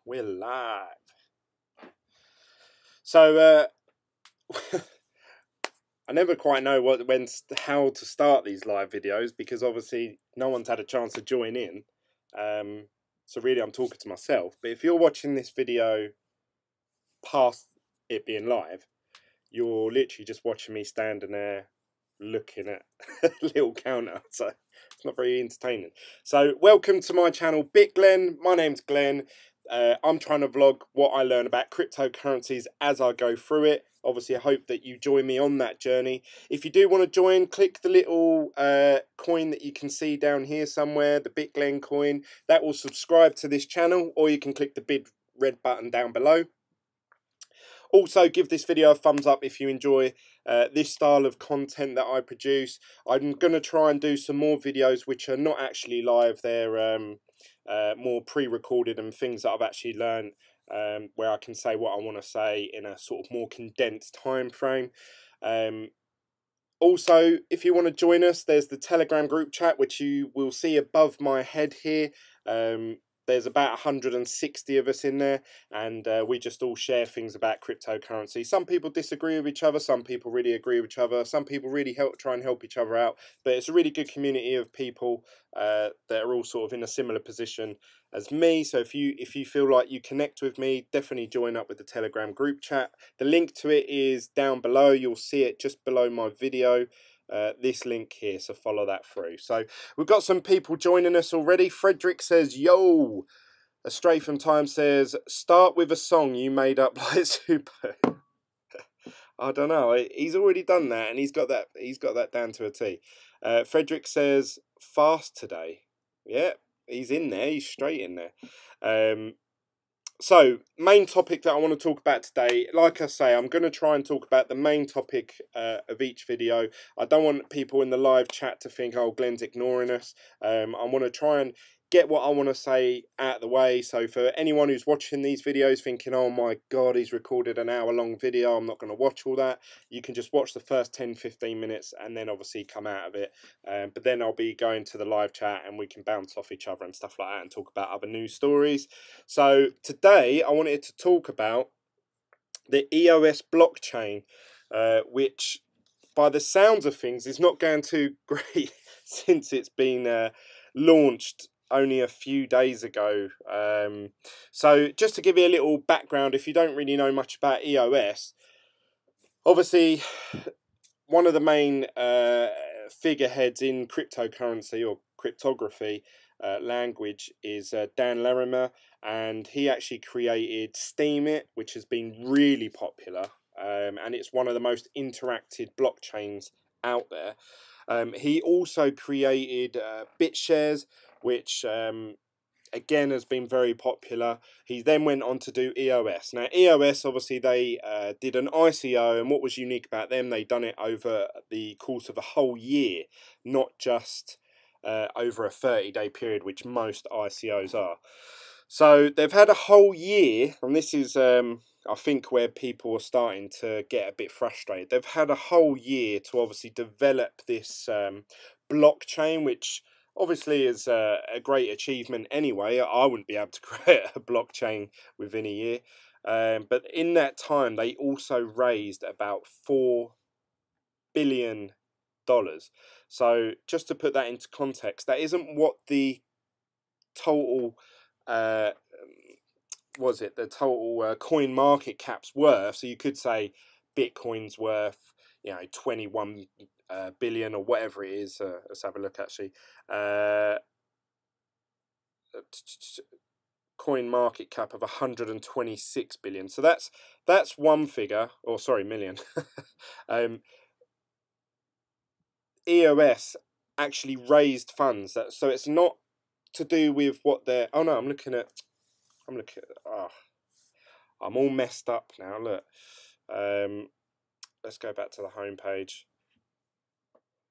We're live. So I never quite know how to start these live videos because obviously no one's had a chance to join in. So really I'm talking to myself. But if you're watching this video past it being live, you're literally just watching me standing there looking at a little counter. So it's not very entertaining. So welcome to my channel, Glen. My name's Glenn. I'm trying to vlog what I learn about cryptocurrencies as I go through it. Obviously, I hope that you join me on that journey. If you do want to join, click the little coin that you can see down here somewhere, the Glen coin. That will subscribe to this channel, or you can click the big red button down below. Also, give this video a thumbs up if you enjoy this style of content that I produce. I'm going to try and do some more videos which are not actually live. They're more pre-recorded and things that I've actually learned, where I can say what I want to say in a sort of more condensed time frame. Also, if you want to join us, there's the Telegram group chat, which you will see above my head here. There's about 160 of us in there, and we just all share things about cryptocurrency. Some people disagree with each other, some people really agree with each other, some people really try and help each other out. But it's a really good community of people that are all sort of in a similar position as me. So if you feel like you connect with me, definitely join up with the Telegram group chat. The link to it is down below. You'll see it just below my video. This link here, so follow that through. So we've got some people joining us already. Frederick says, yo. A Stray from Time says, start with a song you made up like Super. I don't know. He's already done that, and he's got that down to a T. Frederick says, fast today. Yeah, he's in there. He's straight in there. So, main topic that I want to talk about today, like I say, I'm going to try and talk about the main topic of each video. I don't want people in the live chat to think, oh, Glenn's ignoring us. I want to try and get what I want to say out of the way. So for anyone who's watching these videos thinking, oh my God, he's recorded an hour-long video, I'm not going to watch all that. You can just watch the first 10-15 minutes and then obviously come out of it. But then I'll be going to the live chat and we can bounce off each other and stuff like that and talk about other news stories. So today I wanted to talk about the Eos blockchain, which by the sounds of things is not going too great since it's been launched only a few days ago. So just to give you a little background, if you don't really know much about EOS, obviously one of the main figureheads in cryptocurrency or cryptography language is Dan Larimer, and he actually created Steemit, which has been really popular, and it's one of the most interactive blockchains out there. He also created BitShares, which again has been very popular. He then went on to do EOS. Now EOS, obviously they did an ICO, and what was unique about them, they done it over the course of a whole year, not just over a 30-day period, which most ICOs are. So they've had a whole year, and this is I think where people are starting to get a bit frustrated. They've had a whole year to obviously develop this blockchain, which obviously is a great achievement anyway. I wouldn't be able to create a blockchain within a year. But in that time, they also raised about $4 billion. So just to put that into context, that isn't what the total the total coin market cap's worth. So you could say Bitcoin's worth, 21 billion or whatever it is. Let's have a look actually. Coin market cap of 126 billion. So that's one figure, or sorry, million. EOS actually raised funds. So it's not to do with what they're. Oh no, I'm looking at. Oh, I'm all messed up now. Look, let's go back to the home page.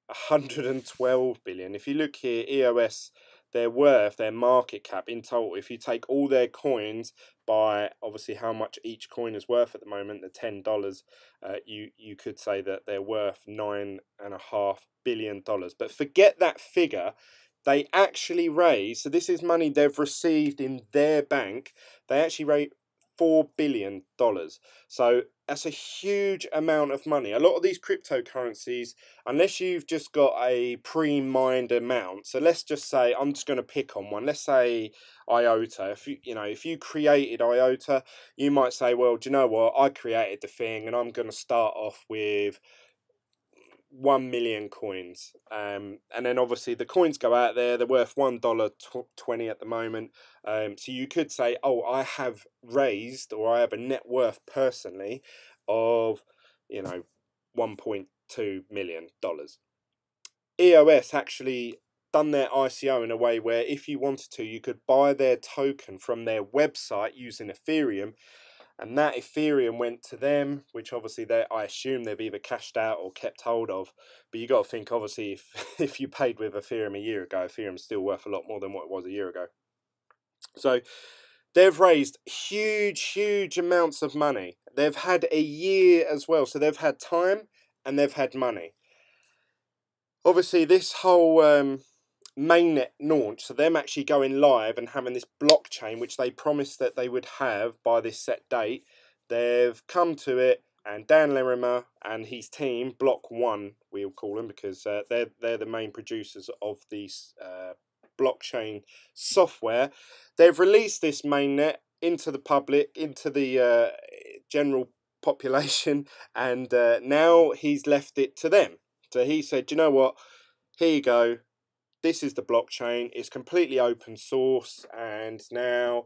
112 billion. If you look here, EOS, their worth, their market cap in total, if you take all their coins by obviously how much each coin is worth at the moment, the $10, you could say that they're worth $9.5 billion. But forget that figure. they actually raised, so this is money they've received in their bank, they actually raised $4 billion. So that's a huge amount of money. A lot of these cryptocurrencies, unless you've just got a pre-mined amount, so let's just say, I'm just going to pick on one, let's say IOTA. If if you created IOTA, you might say, well, do you know what, I created the thing and I'm going to start off with 1 million coins, and then obviously the coins go out there, they're worth $1.20 at the moment, so you could say, oh, I have raised, or I have a net worth personally of $1.2 million. EOS actually done their ICO in a way where if you wanted to, you could buy their token from their website using Ethereum, and that Ethereum went to them, which obviously I assume they've either cashed out or kept hold of. But you got to think, obviously, if you paid with Ethereum a year ago, Ethereum's still worth a lot more than what it was a year ago. So they've raised huge amounts of money. They've had a year as well, so they've had time and they've had money. Obviously, this whole Mainnet launch, so them actually going live and having this blockchain, which they promised that they would have by this set date, they've come to it, and Dan Larimer and his team, Block One, we'll call them, because they're the main producers of these blockchain software. They've released this Mainnet into the public, into the general population, and now he's left it to them. So he said, you know what, here you go. This is the blockchain. It's completely open source, and now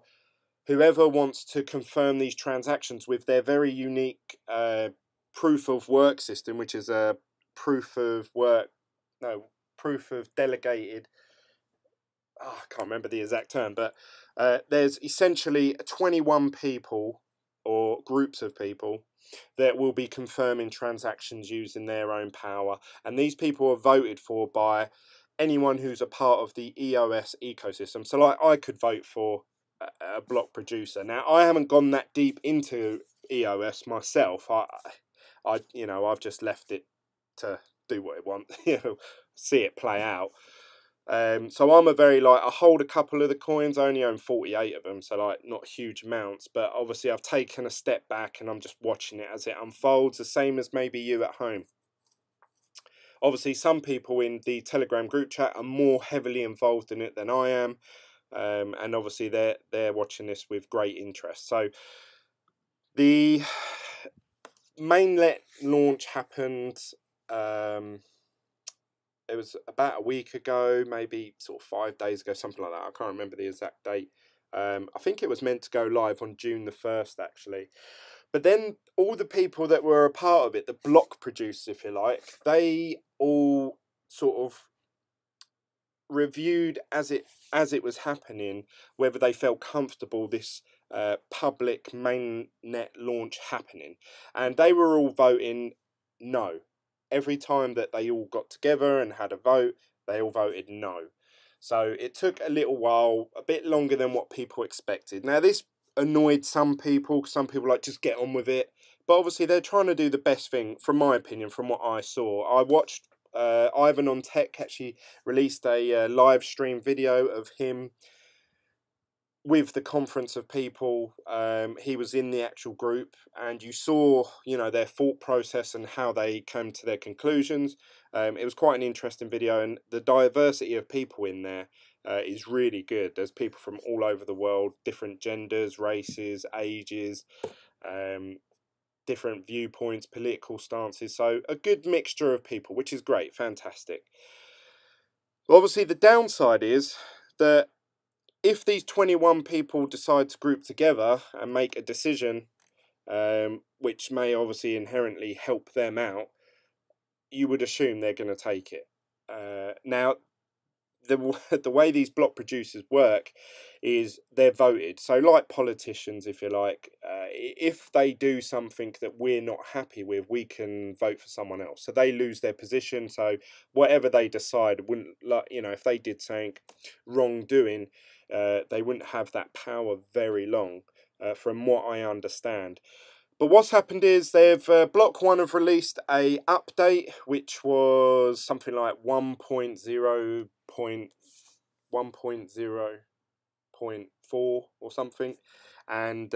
whoever wants to confirm these transactions with their very unique proof of work system, which is a proof of delegated. Oh, I can't remember the exact term, but there's essentially 21 people or groups of people that will be confirming transactions using their own power, and these people are voted for by anyone who's a part of the EOS ecosystem. So like I could vote for a block producer. Now I haven't gone that deep into EOS myself. I've just left it to do what it wants, see it play out. So I'm I hold a couple of the coins. I only own 48 of them, so like not huge amounts, but obviously I've taken a step back and I'm just watching it as it unfolds, the same as maybe you at home. Obviously, some people in the Telegram group chat are more heavily involved in it than I am, and obviously they're watching this with great interest. So the Mainnet launch happened. It was about a week ago, maybe sort of 5 days ago, something like that. I can't remember the exact date. I think it was meant to go live on June the 1st, actually. But then all the people that were a part of it, the block producers, if you like, they all sort of reviewed as it was happening whether they felt comfortable this public mainnet launch happening, and they were all voting no. Every time that they all got together and had a vote, they all voted no. So it took a little while, a bit longer than what people expected. Now this annoyed some people. Some people like, just get on with it. But obviously they're trying to do the best thing, from my opinion, from what I saw. I watched Ivan on Tech actually released a live stream video of him with the conference of people. He was in the actual group, and you saw, their thought process and how they came to their conclusions. It was quite an interesting video, and the diversity of people in there is really good. There's people from all over the world, different genders, races, ages, different viewpoints, political stances. So a good mixture of people, which is great, fantastic. Obviously, the downside is that if these 21 people decide to group together and make a decision, which may obviously inherently help them out, you would assume they're going to take it. Now, the way these block producers work is they're voted. So like politicians, if you like, if they do something that we're not happy with, we can vote for someone else. So they lose their position. So whatever they decide wouldn't, if they did something wrongdoing, they wouldn't have that power very long, from what I understand. But what's happened is Block One have released a update, which was something like 1.0. 1.0.4 or something, and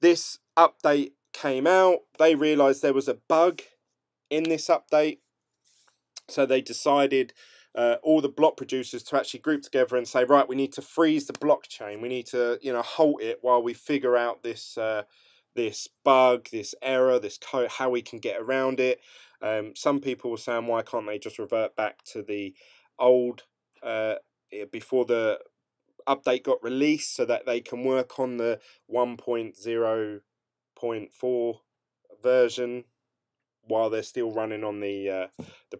this update came out. They realized there was a bug in this update, so they decided, all the block producers, to actually group together and say, right, we need to freeze the blockchain. We need to, halt it while we figure out this this bug, this error, this code, how we can get around it. Some people were saying, why can't they just revert back to the old, before the update got released, so that they can work on the 1.0.4 version while they're still running on the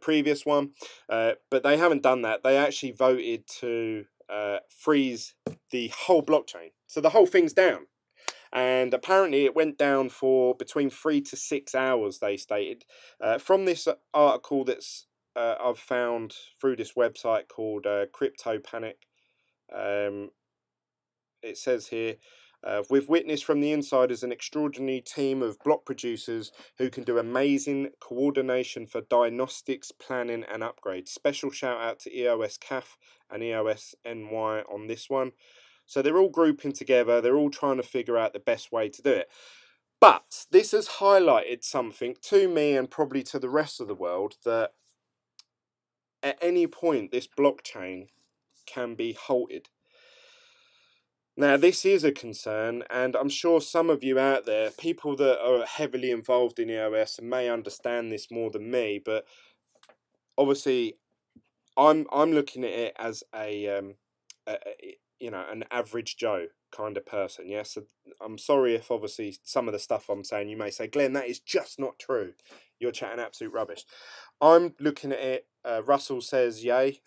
previous one. But they haven't done that. They actually voted to freeze the whole blockchain, so the whole thing's down. And apparently it went down for between 3 to 6 hours, they stated. From this article that's I've found through this website called Crypto Panic, it says here, we've witnessed from the inside as an extraordinary team of block producers who can do amazing coordination for diagnostics, planning and upgrades. Special shout out to EOS CAF and EOS NY on this one. So they're all grouping together. They're all trying to figure out the best way to do it. But this has highlighted something to me and probably to the rest of the world, that at any point this blockchain can be halted. Now, this is a concern, and I'm sure some of you out there, people that are heavily involved in EOS, may understand this more than me, but obviously I'm looking at it as an average Joe kind of person. Yeah, so I'm sorry if obviously some of the stuff I'm saying, you may say, Glenn, that is just not true. You're chatting absolute rubbish. I'm looking at it, Russell says yay.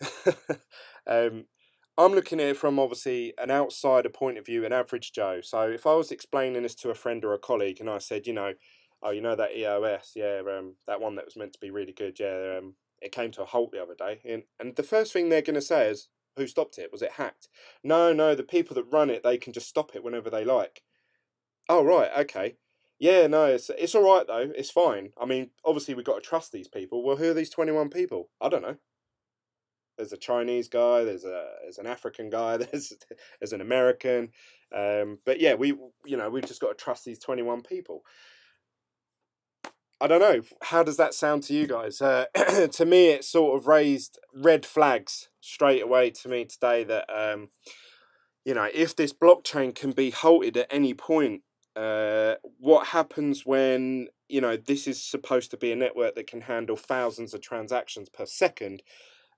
I'm looking at it from obviously an outsider point of view, an average Joe. So if I was explaining this to a friend or a colleague and I said, oh, that EOS, yeah, that one that was meant to be really good, yeah, it came to a halt the other day. And the first thing they're going to say is, who stopped it? Was it hacked? No, the people that run it, they can just stop it whenever they like. Oh, right, okay. Yeah, no, it's all right, though. It's fine. I mean, obviously, we've got to trust these people. Well, who are these 21 people? I don't know. There's a Chinese guy, there's an African guy, there's an American. But yeah, we've just got to trust these 21 people. I don't know. How does that sound to you guys? To me, it sort of raised red flags straight away to me today that, if this blockchain can be halted at any point, what happens when, this is supposed to be a network that can handle thousands of transactions per second.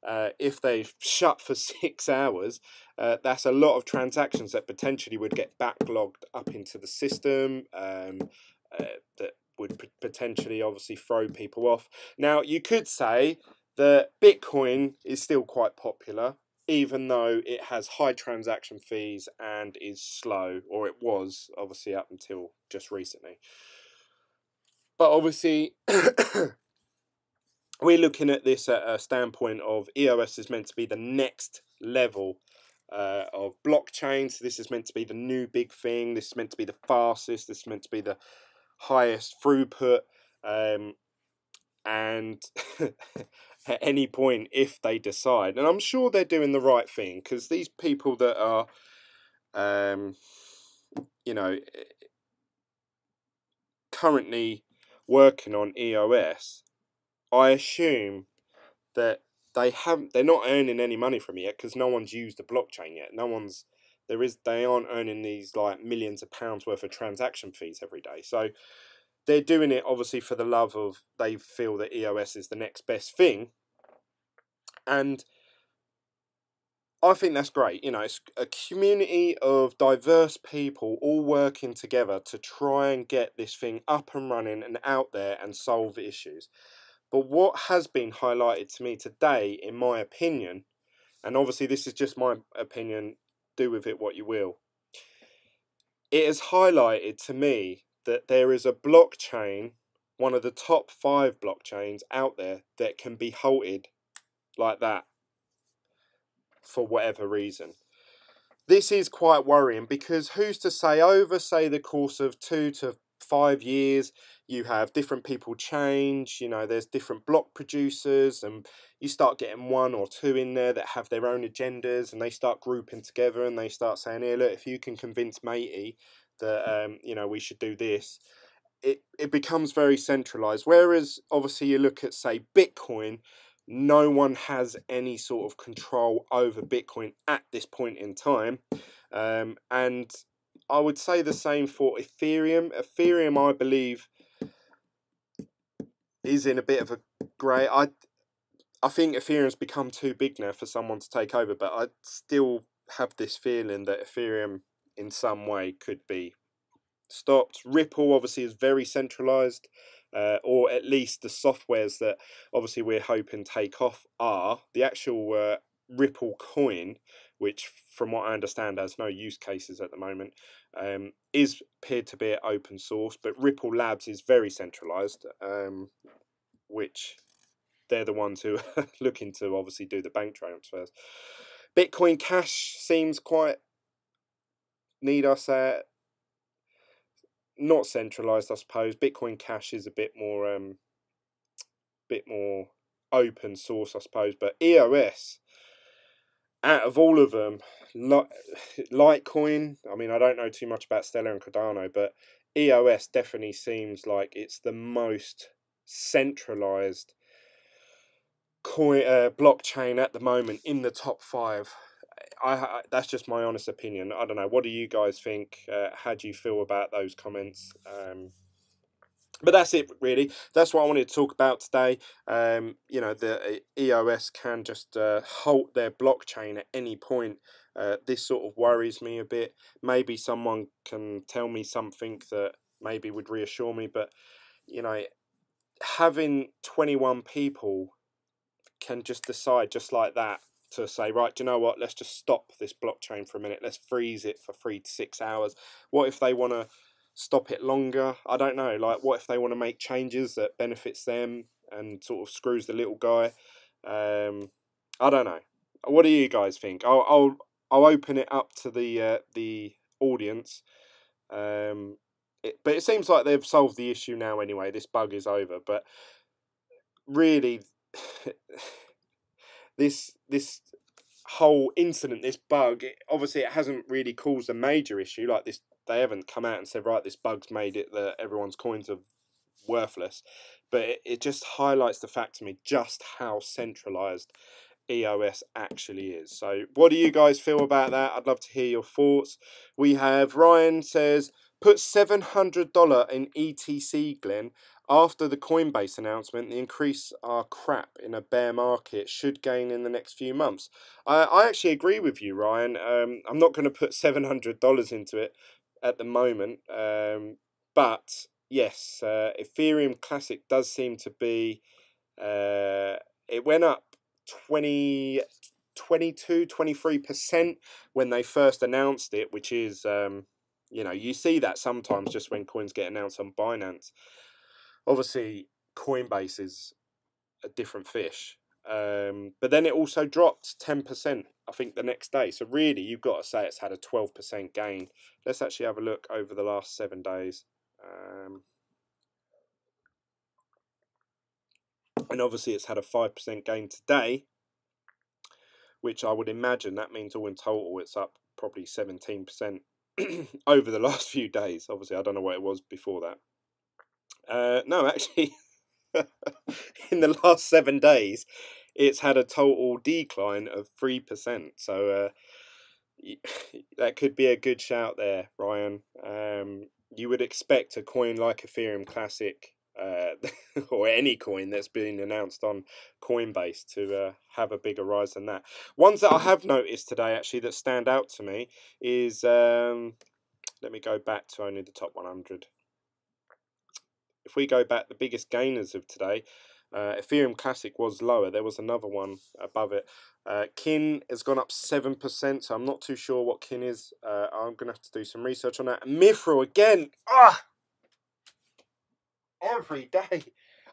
If they shut for 6 hours, that's a lot of transactions that potentially would get backlogged up into the system, that would potentially obviously throw people off. Now, you could say that Bitcoin is still quite popular, even though it has high transaction fees and is slow, or it was obviously up until just recently. But obviously we're looking at this at a standpoint of EOS is meant to be the next level of blockchain. So this is meant to be the new big thing. This is meant to be the fastest. This is meant to be the highest throughput. And at any point, if they decide, and I'm sure they're doing the right thing, because these people that are, currently working on EOS, I assume that they're not earning any money from it yet, because no one's used the blockchain yet. They aren't earning these like millions of pounds worth of transaction fees every day. So they're doing it obviously for the love of, they feel that EOS is the next best thing. And I think that's great. It's a community of diverse people all working together to try and get this thing up and running and out there and solve issues. But what has been highlighted to me today, in my opinion, and obviously this is just my opinion, do with it what you will, it has highlighted to me that there is a blockchain, one of the top 5 blockchains out there, that can be halted like that for whatever reason. This is quite worrying, because who's to say over, say, the course of 2 to 5 years, you have different people change, you know, there's different block producers, and you start getting one or two in there that have their own agendas, and they start grouping together, and they start saying, here, look, if you can convince matey that, you know, we should do this, it becomes very centralized. Whereas obviously you look at, say, Bitcoin, no one has any sort of control over Bitcoin at this point in time. And I would say the same for Ethereum. Ethereum, I believe, is in a bit of a grey. I think Ethereum's become too big now for someone to take over, but I still have this feeling that Ethereum in some way could be stopped. Ripple obviously is very centralized, or at least the softwares that obviously we're hoping take off are the actual Ripple coin, which from what I understand has no use cases at the moment, is peer-to-peer open source, but Ripple Labs is very centralized, which they're the ones who are looking to obviously do the bank transfers. Bitcoin Cash seems quite, need I say it, not centralized, I suppose. Bitcoin Cash is a bit more open source, I suppose. But EOS, out of all of them, Litecoin, I mean, I don't know too much about Stellar and Cardano, but EOS definitely seems like it's the most centralized coin blockchain at the moment in the top 5. That's just my honest opinion. I don't know. What do you guys think? How do you feel about those comments? But that's it, really. That's what I wanted to talk about today. You know, the EOS can just halt their blockchain at any point. This sort of worries me a bit. Maybe someone can tell me something that maybe would reassure me. But, you know, having 21 people can just decide just like that to say, right, do you know what, let's just stop this blockchain for a minute, let's freeze it for 3 to 6 hours. What if they want to stop it longer? I don't know. Like, what if they want to make changes that benefits them and sort of screws the little guy? I don't know. What do you guys think? I'll open it up to the audience. But it seems like they've solved the issue now anyway. This bug is over, but really this whole incident, this bug, obviously it hasn't really caused a major issue like this. They haven't come out and said, right, this bug's made it that everyone's coins are worthless, but it just highlights the fact to me just how centralized EOS actually is. So what do you guys feel about that? I'd love to hear your thoughts. We have Ryan says, put $700 in ETC, Glenn. After the Coinbase announcement, the increase are crap in a bear market, should gain in the next few months. I actually agree with you, Ryan. I'm not going to put $700 into it at the moment, but yes, Ethereum Classic does seem to be, it went up 23% when they first announced it, which is, you know, you see that sometimes just when coins get announced on Binance. Obviously, Coinbase is a different fish. But then it also dropped 10%, I think, the next day. So really, you've got to say it's had a 12% gain. Let's actually have a look over the last 7 days. And obviously, it's had a 5% gain today, which I would imagine that means all in total, it's up probably 17% over the last few days. Obviously, I don't know what it was before that. No, actually, in the last 7 days, it's had a total decline of 3%. So that could be a good shout there, Ryan. You would expect a coin like Ethereum Classic, or any coin that's been announced on Coinbase, to have a bigger rise than that. Ones that I have noticed today, actually, that stand out to me is, let me go back to only the top 100. If we go back, the biggest gainers of today, Ethereum Classic was lower. There was another one above it. Kin has gone up 7%, so I'm not too sure what Kin is. I'm going to have to do some research on that. Mithril again. Every day.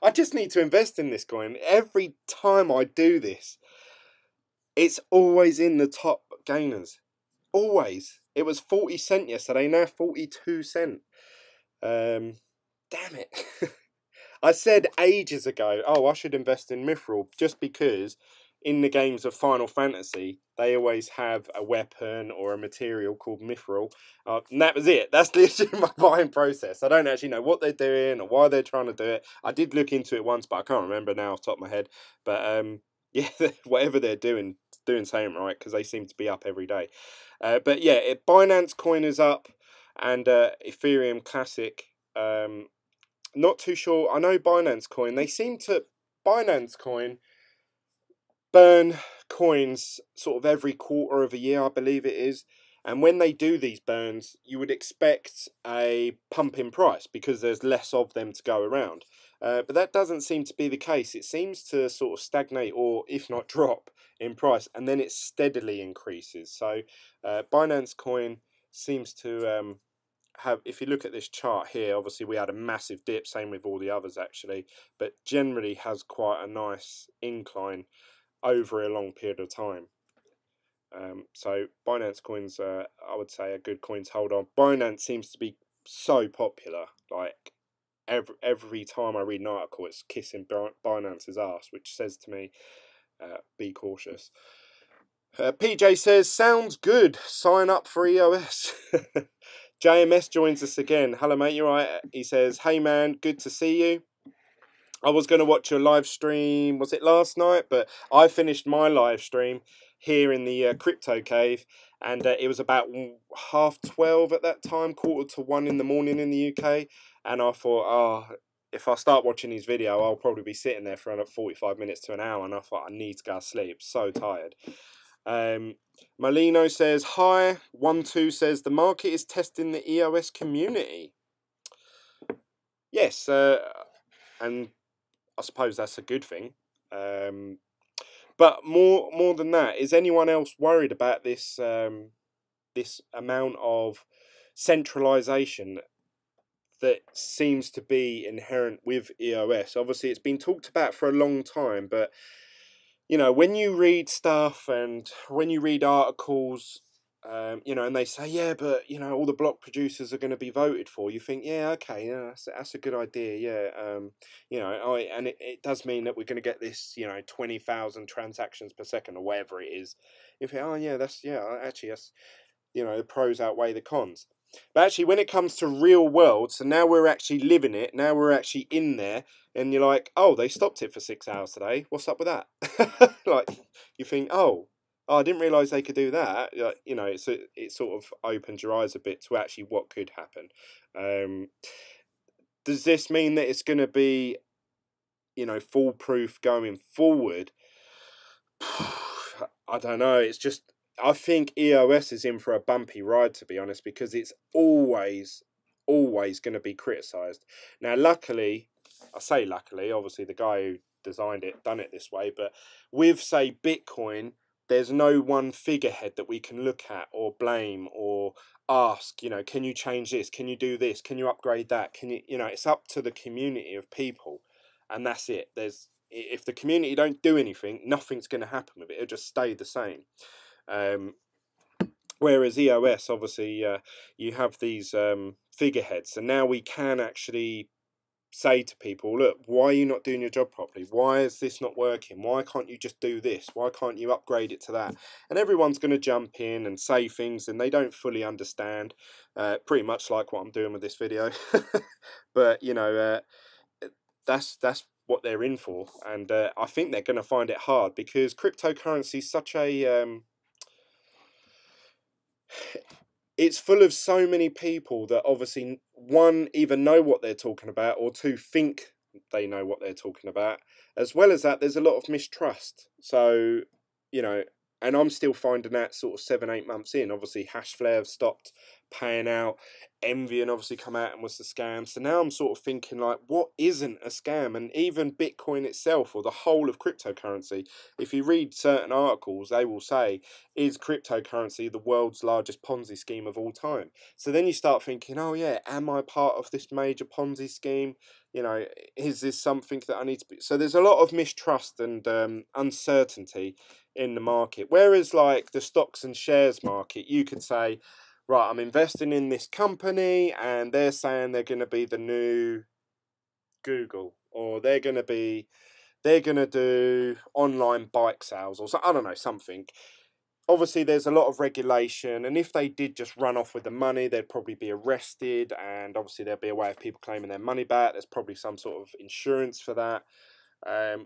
I just need to invest in this coin. Every time I do this, it's always in the top gainers. Always. It was 40 cent yesterday, now 42 cent. Damn it. I said ages ago, oh, I should invest in Mithril, just because in the games of Final Fantasy, they always have a weapon or a material called Mithril. And that was it. That's literally my buying process. I don't actually know what they're doing or why they're trying to do it. I did look into it once, but I can't remember now off the top of my head. But yeah, whatever they're doing something right, because they seem to be up every day. But yeah, Binance Coin is up, and Ethereum Classic. Not too sure. I know Binance Coin. Binance Coin burn coins sort of every quarter of a year, I believe it is. And when they do these burns, you would expect a pump in price because there's less of them to go around. But that doesn't seem to be the case. It seems to sort of stagnate, or if not drop in price, and then it steadily increases. So Binance Coin seems to have, if you look at this chart here, obviously we had a massive dip, same with all the others actually, but generally has quite a nice incline over a long period of time. So Binance Coins, I would say, a good coin to hold on. Binance seems to be so popular, like every time I read an article, it's kissing Binance's ass, which says to me, be cautious. PJ says, sounds good, sign up for EOS. JMS joins us again. Hello mate, you right? He says, hey man, good to see you. I was going to watch your live stream, was it last night? But I finished my live stream here in the crypto cave, and it was about 12:30 at that time, 1:45 in the morning in the UK, and I thought, oh, if I start watching his video, I'll probably be sitting there for another 45 minutes to an hour, and I thought I need to go to sleep, so tired. Molino says, hi. 12 says, the market is testing the EOS community. Yes, and I suppose that's a good thing. But more than that, is anyone else worried about this this amount of centralization that seems to be inherent with EOS? Obviously, it's been talked about for a long time, but you know, when you read stuff and when you read articles, you know, and they say, yeah, but you know, all the block producers are going to be voted for. You think, yeah, okay, yeah, that's a good idea, yeah. You know, and it does mean that we're going to get this, you know, 20,000 transactions per second or whatever it is. You think, oh yeah, actually that's, you know, the pros outweigh the cons. But actually, when it comes to real world, so now we're actually living it, now we're actually in there, and you're like, oh, they stopped it for 6 hours today. What's up with that? Like, you think, oh, I didn't realise they could do that. You know, it sort of opens your eyes a bit to actually what could happen. Does this mean that it's going to be, you know, foolproof going forward? I don't know. It's just, I think EOS is in for a bumpy ride, to be honest, because it's always going to be criticised. Now, luckily, I say luckily, obviously the guy who designed it done it this way, but with, say, Bitcoin, there's no one figurehead that we can look at or blame or ask, you know, can you change this? Can you do this? Can you upgrade that? Can you know, it's up to the community of people, and that's it. If the community don't do anything, nothing's going to happen with it. It'll just stay the same. Whereas EOS, obviously, you have these figureheads, and now we can actually say to people, look, why are you not doing your job properly? Why is this not working? Why can't you just do this? Why can't you upgrade it to that? And everyone's going to jump in and say things and they don't fully understand, pretty much like what I'm doing with this video. But, you know, that's what they're in for. And I think they're going to find it hard because cryptocurrency is such a... it's full of so many people that obviously, one, either know what they're talking about, or two, think they know what they're talking about. As well as that, there's a lot of mistrust. So, you know, and I'm still finding that sort of 7-8 months in. Obviously, Hashflare have stopped paying out. Envy obviously come out and was the scam. So now I'm sort of thinking, like, what isn't a scam? And even Bitcoin itself, or the whole of cryptocurrency, if you read certain articles, they will say, is cryptocurrency the world's largest Ponzi scheme of all time? So then you start thinking, oh yeah, am I part of this major Ponzi scheme? You know, is this something that I need to be? So there's a lot of mistrust and uncertainty in the market. Whereas like the stocks and shares market, you could say, right, I'm investing in this company and they're saying they're going to be the new Google, or they're going to do online bike sales, or so, I don't know, something. Obviously there's a lot of regulation, and if they did just run off with the money, they'd probably be arrested, and obviously there'd be a way of people claiming their money back. There's probably some sort of insurance for that.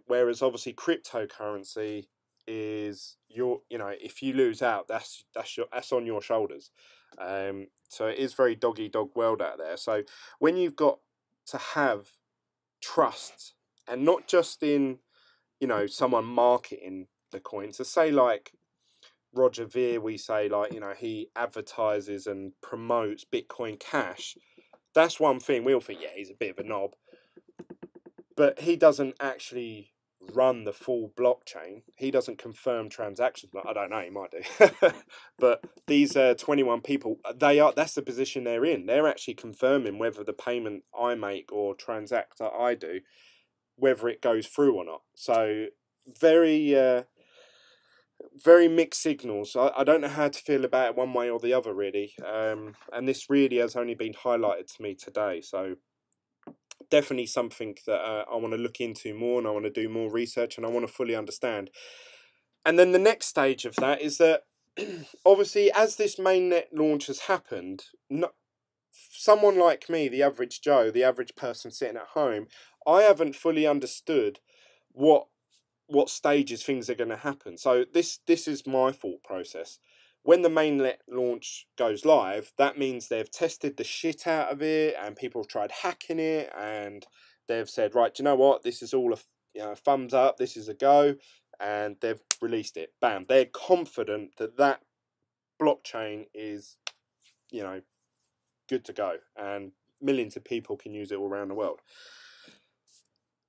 Whereas obviously cryptocurrency is if you lose out, that's on your shoulders. So it is very dog eat dog world out there. So when you've got to have trust, and not just in someone marketing the coin. So say like Roger Ver, we say like he advertises and promotes Bitcoin Cash. That's one thing. We all think, yeah, he's a bit of a knob, but he doesn't actually run the full blockchain. He doesn't confirm transactions. I don't know, he might do. But these 21 people, that's the position they're in. They're actually confirming whether the payment I make or transact that I do, whether it goes through or not. So very very mixed signals. I don't know how to feel about it one way or the other, really. And this really has only been highlighted to me today. So definitely something that I want to look into more, and I want to do more research, and I want to fully understand. And then the next stage of that is that obviously as this mainnet launch has happened, someone like me, the average Joe, the average person sitting at home, I haven't fully understood what stages things are going to happen. So this is my thought process. When the mainnet launch goes live, that means they've tested the shit out of it, and people have tried hacking it, and they've said, right, do you know what? This is all a thumbs up. This is a go, and they've released it. Bam! They're confident that that blockchain is, good to go, and millions of people can use it all around the world.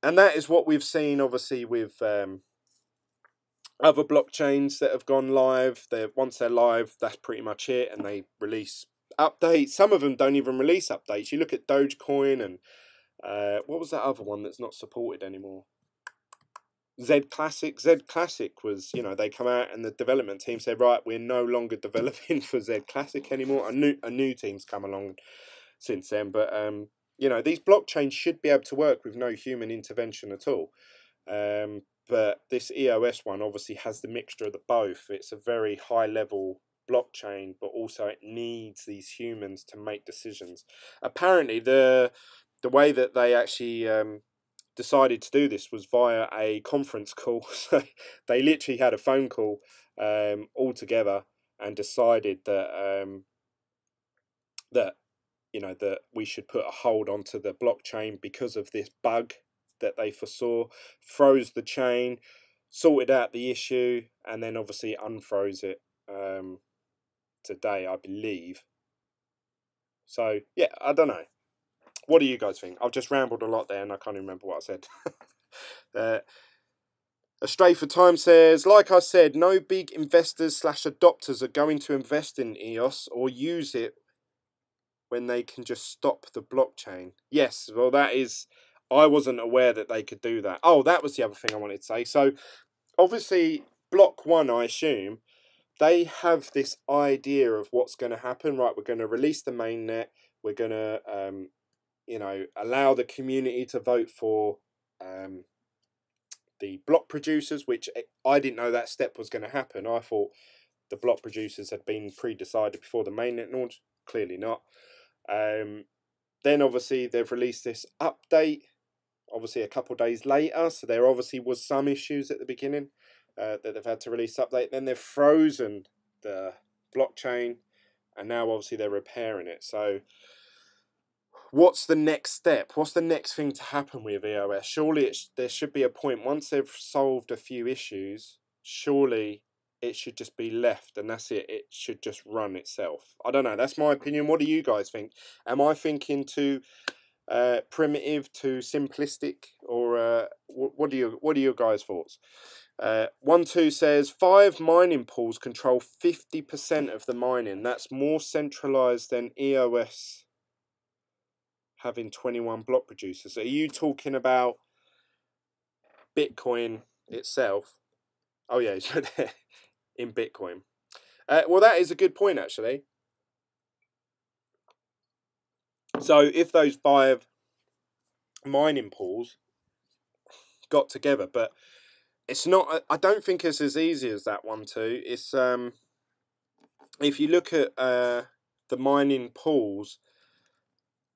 And that is what we've seen, obviously, with other blockchains that have gone live. Once they're live, that's pretty much it, and they release updates. Some of them don't even release updates. You look at Dogecoin, and what was that other one that's not supported anymore? Z Classic. Z Classic was, they come out and the development team said, right, we're no longer developing for Z Classic anymore. A new team's come along since then, but these blockchains should be able to work with no human intervention at all. But this EOS one obviously has the mixture of the both. It's a very high level blockchain, but also it needs these humans to make decisions. Apparently the way that they actually decided to do this was via a conference call. So they literally had a phone call all together and decided that that we should put a hold onto the blockchain because of this bug that they foresaw, froze the chain, sorted out the issue, and then obviously unfroze it today, I believe. So yeah, I don't know. What do you guys think? I've just rambled a lot there, and I can't even remember what I said. A Stray for Time says, like I said, no big investors / adopters are going to invest in EOS or use it when they can just stop the blockchain. Yes, well, I wasn't aware that they could do that. Oh, that was the other thing I wanted to say. So obviously Block 1, I assume, they have this idea of what's going to happen. Right, we're going to release the mainnet. We're going to allow the community to vote for the block producers, which I didn't know that step was going to happen. I thought the block producers had been pre-decided before the mainnet launch. Clearly not. Then obviously they've released this update, obviously a couple of days later, so there obviously was some issues at the beginning that they've had to release update. Then they've frozen the blockchain, and now obviously they're repairing it. So what's the next step? What's the next thing to happen with EOS? Surely there should be a point, once they've solved a few issues, surely it should just be left, and that's it. It should just run itself. I don't know. That's my opinion. What do you guys think? Am I thinking too primitive, too simplistic, or what are your guys' thoughts? 1-2 says 5 mining pools control 50% of the mining. That's more centralized than EOS having 21 block producers. Are you talking about Bitcoin itself? Oh yeah, in Bitcoin. Well, that is a good point, actually. So if those 5 mining pools got together, but it's not, I don't think it's as easy as that one too. It's if you look at the mining pools,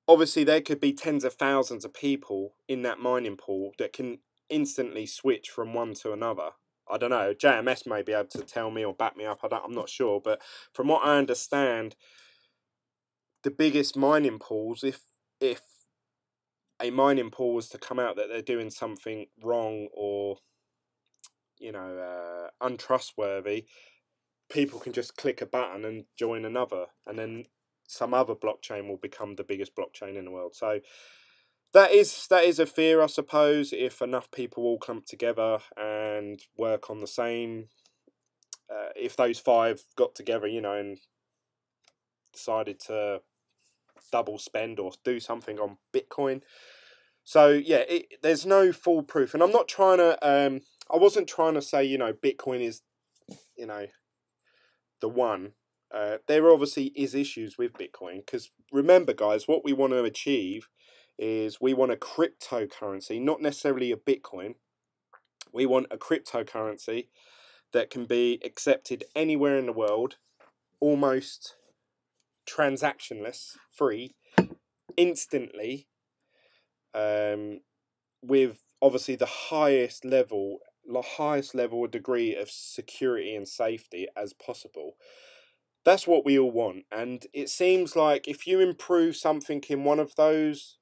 obviously there could be tens of thousands of people in that mining pool that can instantly switch from one to another. I don't know, JMS may be able to tell me or back me up, I'm not sure, but from what I understand, the biggest mining pools, if a mining pool was to come out that they're doing something wrong or, you know, untrustworthy, people can just click a button and join another, and then some other blockchain will become the biggest blockchain in the world. So that is a fear, I suppose, if enough people all come together and work on the same. If those 5 got together, you know, and decided to double spend or do something on Bitcoin. So yeah, there's no foolproof, and I'm not trying to. I wasn't trying to say, you know, Bitcoin is, you know, the one. There obviously is issues with Bitcoin, because remember, guys, what we want to achieve is we want a cryptocurrency, not necessarily a Bitcoin. We want a cryptocurrency that can be accepted anywhere in the world, almost transactionless, free, instantly, with obviously the highest level or degree of security and safety as possible. That's what we all want, and it seems like if you improve something in one of those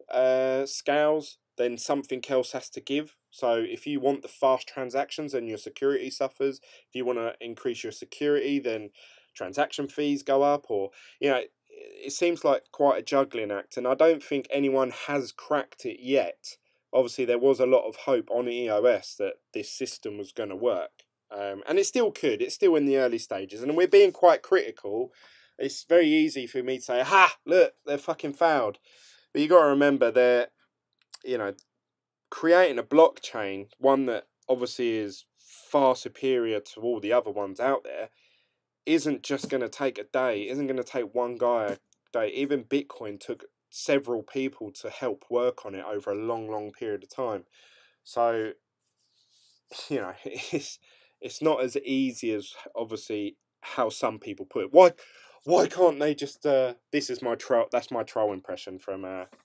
scales, then something else has to give. So if you want the fast transactions, then your security suffers. If you want to increase your security, then transaction fees go up, or, you know, it seems like quite a juggling act, and I don't think anyone has cracked it yet. Obviously, there was a lot of hope on EOS that this system was going to work. And it still could. It's still in the early stages, and we're being quite critical. It's very easy for me to say, "Ha! Look, they're fucking failed." But you got to remember, they're, you know, creating a blockchain, one that obviously is far superior to all the other ones out there, isn't just going to take a day. Isn't going to take one guy a day. Even Bitcoin took several people to help work on it over a long, long period of time. So, you know, it's not as easy as obviously how some people put it. Why can't they just this is my troll, that's my troll impression from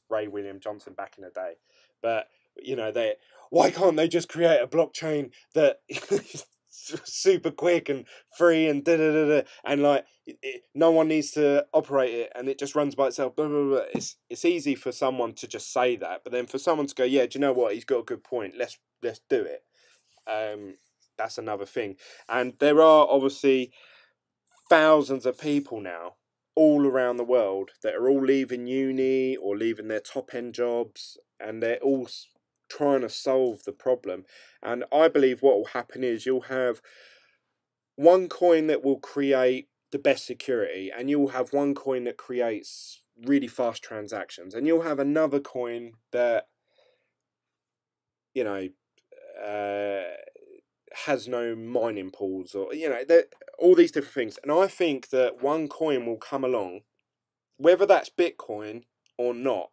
Ray William Johnson back in the day. But, you know, why can't they just create a blockchain that is super quick and free and da da da da, and like no one needs to operate it and it just runs by itself, blah, blah, blah. It's easy for someone to just say that, but then for someone to go, yeah, do you know what, he's got a good point, let's do it. That's another thing. And there are obviously thousands of people now all around the world that are all leaving uni or leaving their top end jobs, and they're all trying to solve the problem. And I believe what will happen is you'll have one coin that will create the best security, and you'll have one coin that creates really fast transactions, and you'll have another coin that, you know, has no mining pools, or, you know, all these different things. And I think that one coin will come along, whether that's Bitcoin or not.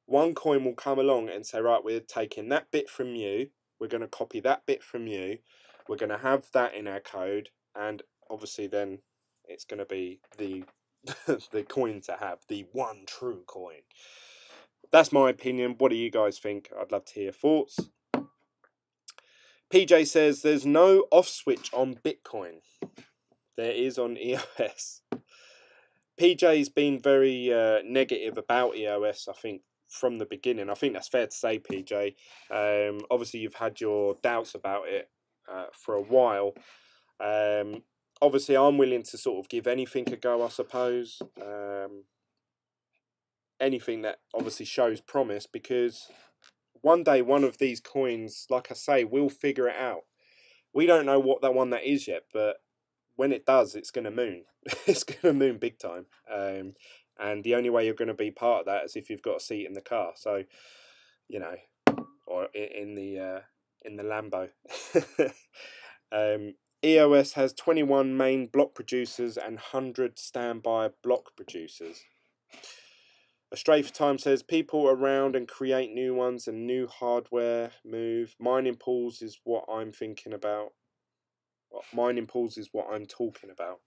One coin will come along and say, right, we're taking that bit from you, we're going to copy that bit from you, we're going to have that in our code, and obviously then it's going to be the the coin to have, the one true coin. That's my opinion. What do you guys think? I'd love to hear your thoughts. PJ says there's no off switch on Bitcoin. There is on EOS. PJ's been very negative about EOS, I think, from the beginning. I think that's fair to say, PJ. Obviously, you've had your doubts about it for a while. Obviously, I'm willing to sort of give anything a go, I suppose. Anything that obviously shows promise, because one day one of these coins, like I say, will figure it out. We don't know what that one that is yet, but when it does, it's going to moon. It's going to moon big time. And the only way you're going to be part of that is if you've got a seat in the car. So, you know, or in the Lambo. EOS has 21 main block producers and 100 standby block producers. A Strafe Time says, people around and create new ones and new hardware move. Mining pools is what I'm thinking about. Mining pools is what I'm talking about.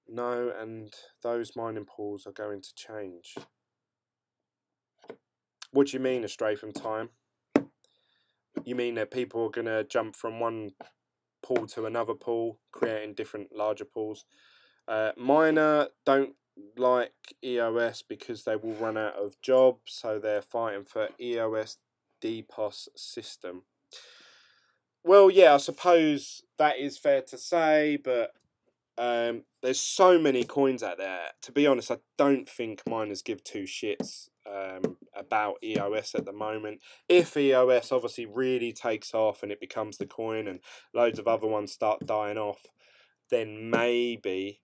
No, and those mining pools are going to change. What do you mean, A Strafe Time? You mean that people are going to jump from one pool to another pool, creating different larger pools? Miner don't like EOS because they will run out of jobs, so they're fighting for EOS DPoS system. Well, yeah, I suppose that is fair to say, but there's so many coins out there. To be honest, I don't think miners give two shits about EOS at the moment. If EOS obviously really takes off and it becomes the coin and loads of other ones start dying off, then maybe.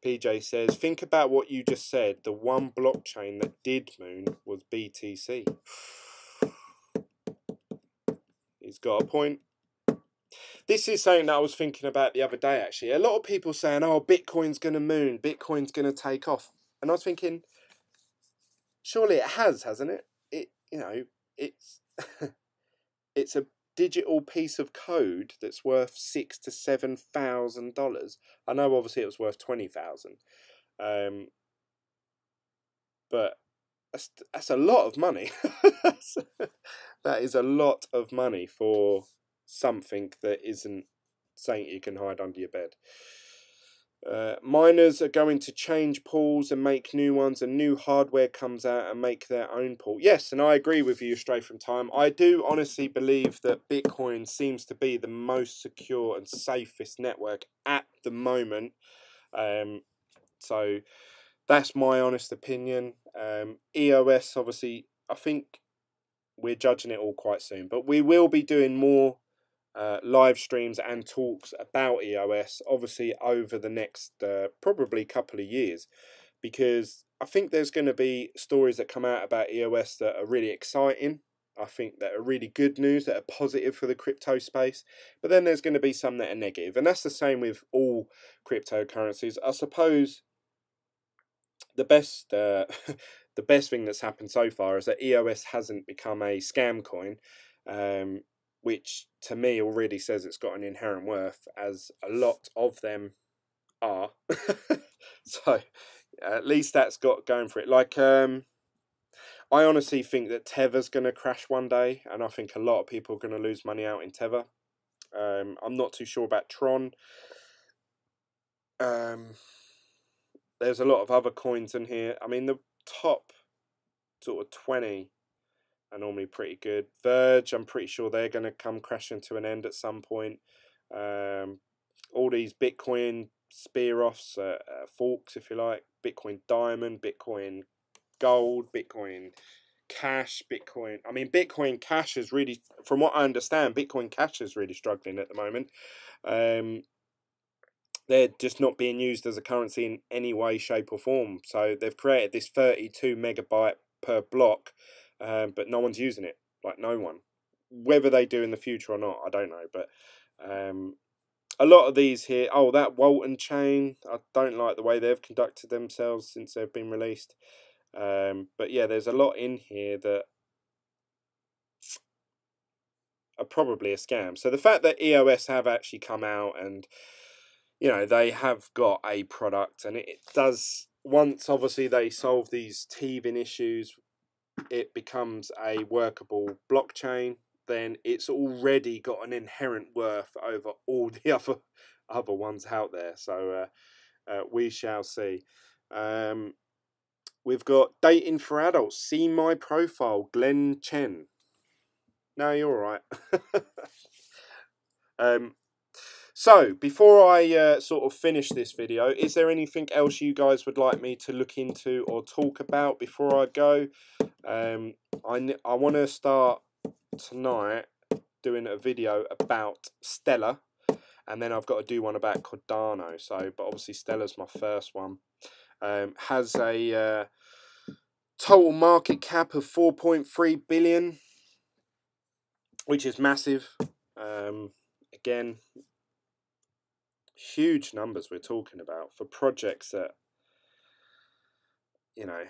PJ says, think about what you just said. The one blockchain that did moon was BTC. He's got a point. This is something that I was thinking about the other day, actually. A lot of people saying, oh, Bitcoin's going to moon, Bitcoin's going to take off. And I was thinking, surely it has, hasn't it? It's it's a digital piece of code that's worth $6,000 to $7,000. I know obviously it was worth 20,000. But that's a lot of money. That is a lot of money for something that isn't something you can hide under your bed. Miners are going to change pools and make new ones, and new hardware comes out and make their own pool. Yes, and I agree with you straight from time. I do honestly believe that Bitcoin seems to be the most secure and safest network at the moment. So that's my honest opinion. EOS, obviously, I think we're judging it all quite soon, but we will be doing more live streams and talks about EOS, obviously over the next probably couple of years, because I think there's going to be stories that come out about EOS that are really exciting. I think that are really good news, that are positive for the crypto space, but then there's going to be some that are negative, and that's the same with all cryptocurrencies. I suppose the best the best thing that's happened so far is that EOS hasn't become a scam coin, which to me already says it's got an inherent worth, as a lot of them are. So at least that's got going for it. Like I honestly think that Tether's going to crash one day, and I think a lot of people are going to lose money out in Tether. I'm not too sure about Tron. There's a lot of other coins in here. I mean, the top sort of 20 are normally pretty good. Verge, I'm pretty sure they're going to come crashing to an end at some point. All these Bitcoin spear-offs, forks, if you like. Bitcoin Diamond, Bitcoin Gold, Bitcoin Cash, Bitcoin... I mean, Bitcoin Cash is really... From what I understand, Bitcoin Cash is really struggling at the moment. They're just not being used as a currency in any way, shape or form. So they've created this 32 megabyte per block, but no one's using it. Like, no one. Whether they do in the future or not, I don't know. But a lot of these here... Oh, that Walton chain. I don't like the way they've conducted themselves since they've been released. But yeah, there's a lot in here that are probably a scam. So the fact that EOS have actually come out and... they have got a product, and it does, once obviously they solve these teething issues, it becomes a workable blockchain, then it's already got an inherent worth over all the other ones out there. So we shall see. We've got dating for adults. See my profile, Glen Chen. No, you're all right. So, before I sort of finish this video, is there anything else you guys would like me to look into or talk about before I go? I want to start tonight doing a video about Stellar, and then I've got to do one about Cardano. So, but obviously Stellar's my first one. Has a total market cap of 4.3 billion, which is massive. Again, huge numbers we're talking about for projects that, you know,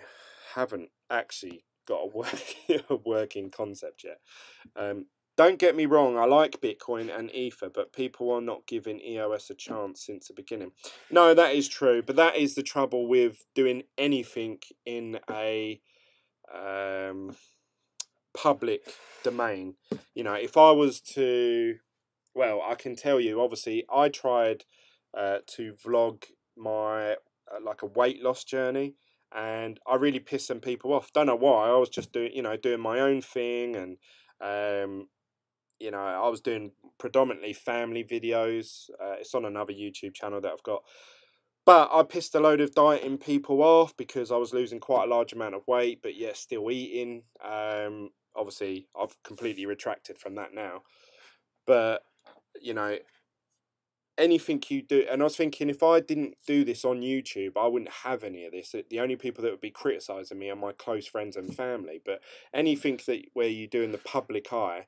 haven't actually got a working concept yet. Don't get me wrong, I like Bitcoin and Ether, but people are not giving EOS a chance since the beginning. No, that is true, but that is the trouble with doing anything in a public domain. You know, if I was to, well, I can tell you, obviously, I tried to vlog my like a weight loss journey, and I really pissed some people off. Don't know why. I was just doing my own thing, and I was doing predominantly family videos. It's on another YouTube channel that I've got. But I pissed a load of dieting people off because I was losing quite a large amount of weight, but yet still eating. Obviously, I've completely retracted from that now. But, you know, anything you do, and I was thinking, if I didn't do this on YouTube, I wouldn't have any of this. The only people that would be criticizing me are my close friends and family. But anything that where you do in the public eye,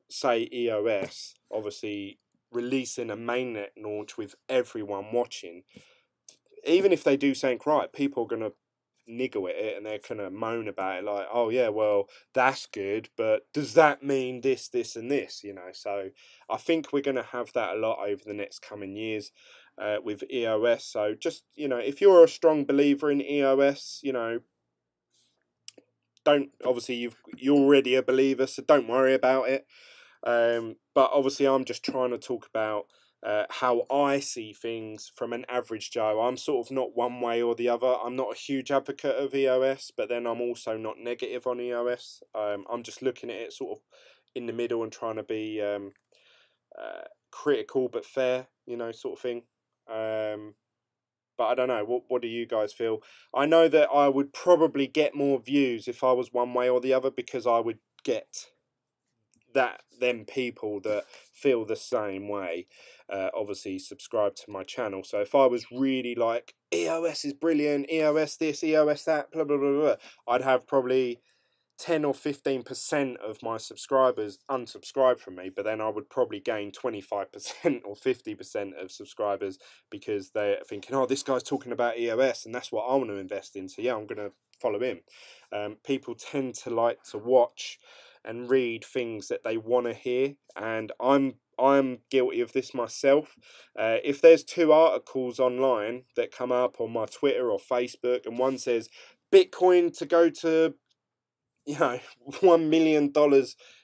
say EOS, obviously releasing a mainnet launch with everyone watching, even if they do something right, people are gonna niggle at it and they're gonna moan about it, like, oh yeah, well, that's good, but does that mean this, this, and this? You know, so I think we're gonna have that a lot over the next coming years with EOS. So just, you know, if you're a strong believer in EOS, you know, don't, obviously you're already a believer, so don't worry about it. But obviously I'm just trying to talk about how I see things from an average Joe. I'm sort of not one way or the other. I'm not a huge advocate of EOS, but then I'm also not negative on EOS. I'm just looking at it sort of in the middle and trying to be critical but fair, you know, sort of thing. But I don't know, what do you guys feel? I know that I would probably get more views if I was one way or the other, because I would get them people that feel the same way obviously subscribe to my channel. So if I was really like, EOS is brilliant, EOS this, EOS that, blah blah blah blah, I'd have probably 10 or 15% of my subscribers unsubscribe from me, but then I would probably gain 25% or 50% of subscribers because they're thinking, oh, this guy's talking about EOS and that's what I want to invest in, so yeah, I'm going to follow him. People tend to like to watch and read things that they want to hear, and I'm guilty of this myself. If there's two articles online that come up on my Twitter or Facebook, and one says Bitcoin to go to, you know, $1 million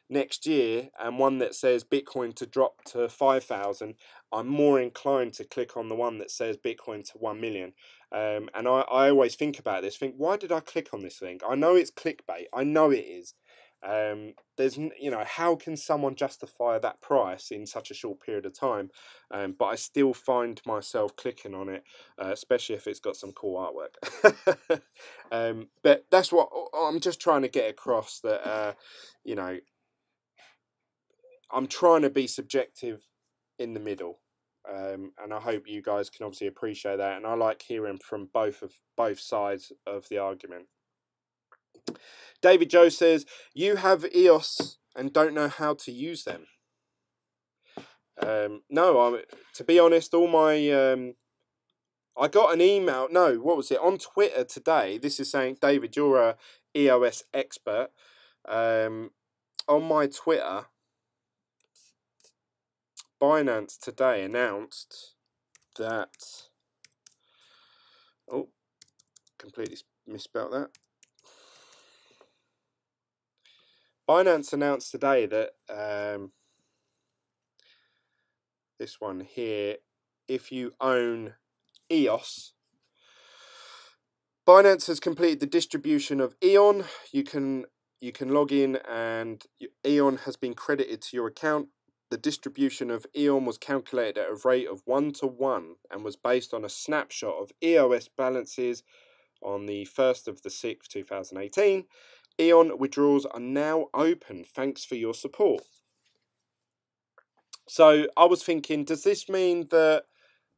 next year, and one that says Bitcoin to drop to 5,000, I'm more inclined to click on the one that says Bitcoin to 1 million. And I always think about this, why did I click on this link? I know it's clickbait, I know it is. You know, how can someone justify that price in such a short period of time? But I still find myself clicking on it, especially if it's got some cool artwork. But that's what I'm just trying to get across, that you know, I'm trying to be subjective in the middle. And I hope you guys can obviously appreciate that, and I like hearing from both sides of the argument. David Joe says, you have EOS and don't know how to use them. No, to be honest, all my I got an email, no, what was it, on Twitter today. This is saying, David, you're a EOS expert. On my Twitter, Binance today announced that, oh, completely misspelled that. Binance announced today that this one here, if you own EOS, Binance has completed the distribution of Eon. You can log in and Eon has been credited to your account. The distribution of Eon was calculated at a rate of 1-to-1 and was based on a snapshot of EOS balances on the 1st of the 6th, 2018. Eon withdrawals are now open. Thanks for your support. So I was thinking, does this mean that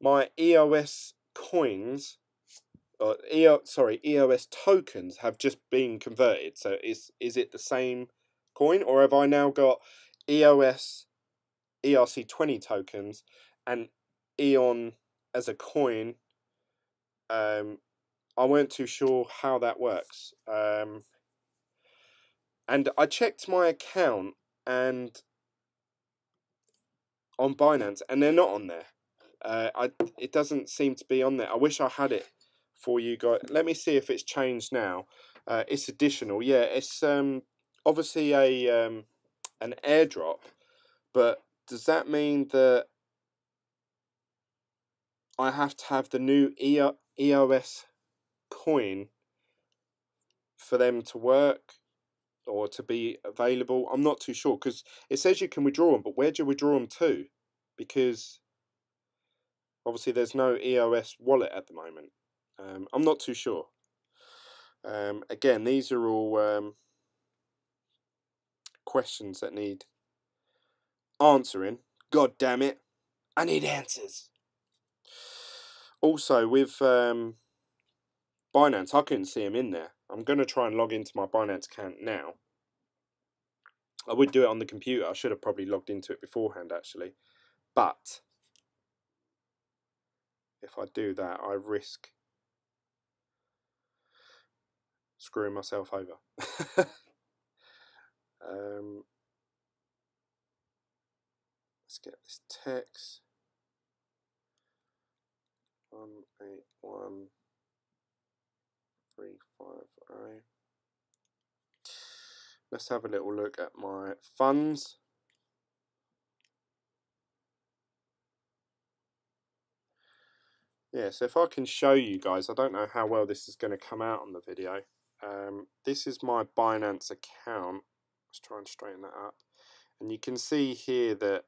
my EOS coins, EOS tokens have just been converted? So is it the same coin, or have I now got EOS ERC20 tokens, and Eon as a coin, I weren't too sure how that works. And I checked my account and on Binance, and they're not on there. It doesn't seem to be on there. I wish I had it for you guys. Let me see if it's changed now. It's additional. Yeah, it's obviously a an airdrop, but does that mean that I have to have the new EOS coin for them to work or to be available? I'm not too sure, because it says you can withdraw them, but where do you withdraw them to? Because obviously there's no EOS wallet at the moment. I'm not too sure. Again, these are all questions that need answering. God damn it, I need answers. Also, with Binance, I couldn't see them in there. I'm going to try and log into my Binance account now. I would do it on the computer. I should have probably logged into it beforehand, actually. But if I do that, I risk screwing myself over. Let's get this text. 181350. Let's have a little look at my funds. Yeah, so if I can show you guys, I don't know how well this is going to come out on the video. This is my Binance account. Let's try and straighten that up. And you can see here that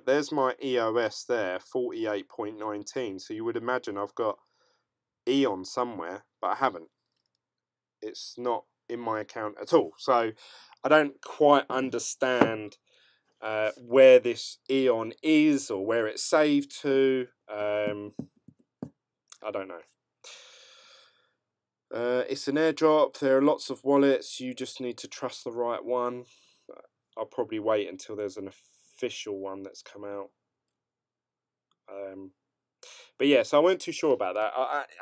there's my EOS there, 48.19. So you would imagine I've got Eon somewhere, but I haven't. It's not in my account at all. So I don't quite understand where this Eon is or where it's saved to. I don't know. It's an airdrop. There are lots of wallets. You just need to trust the right one. I'll probably wait until there's an official one that's come out. But yeah, so I weren't too sure about that.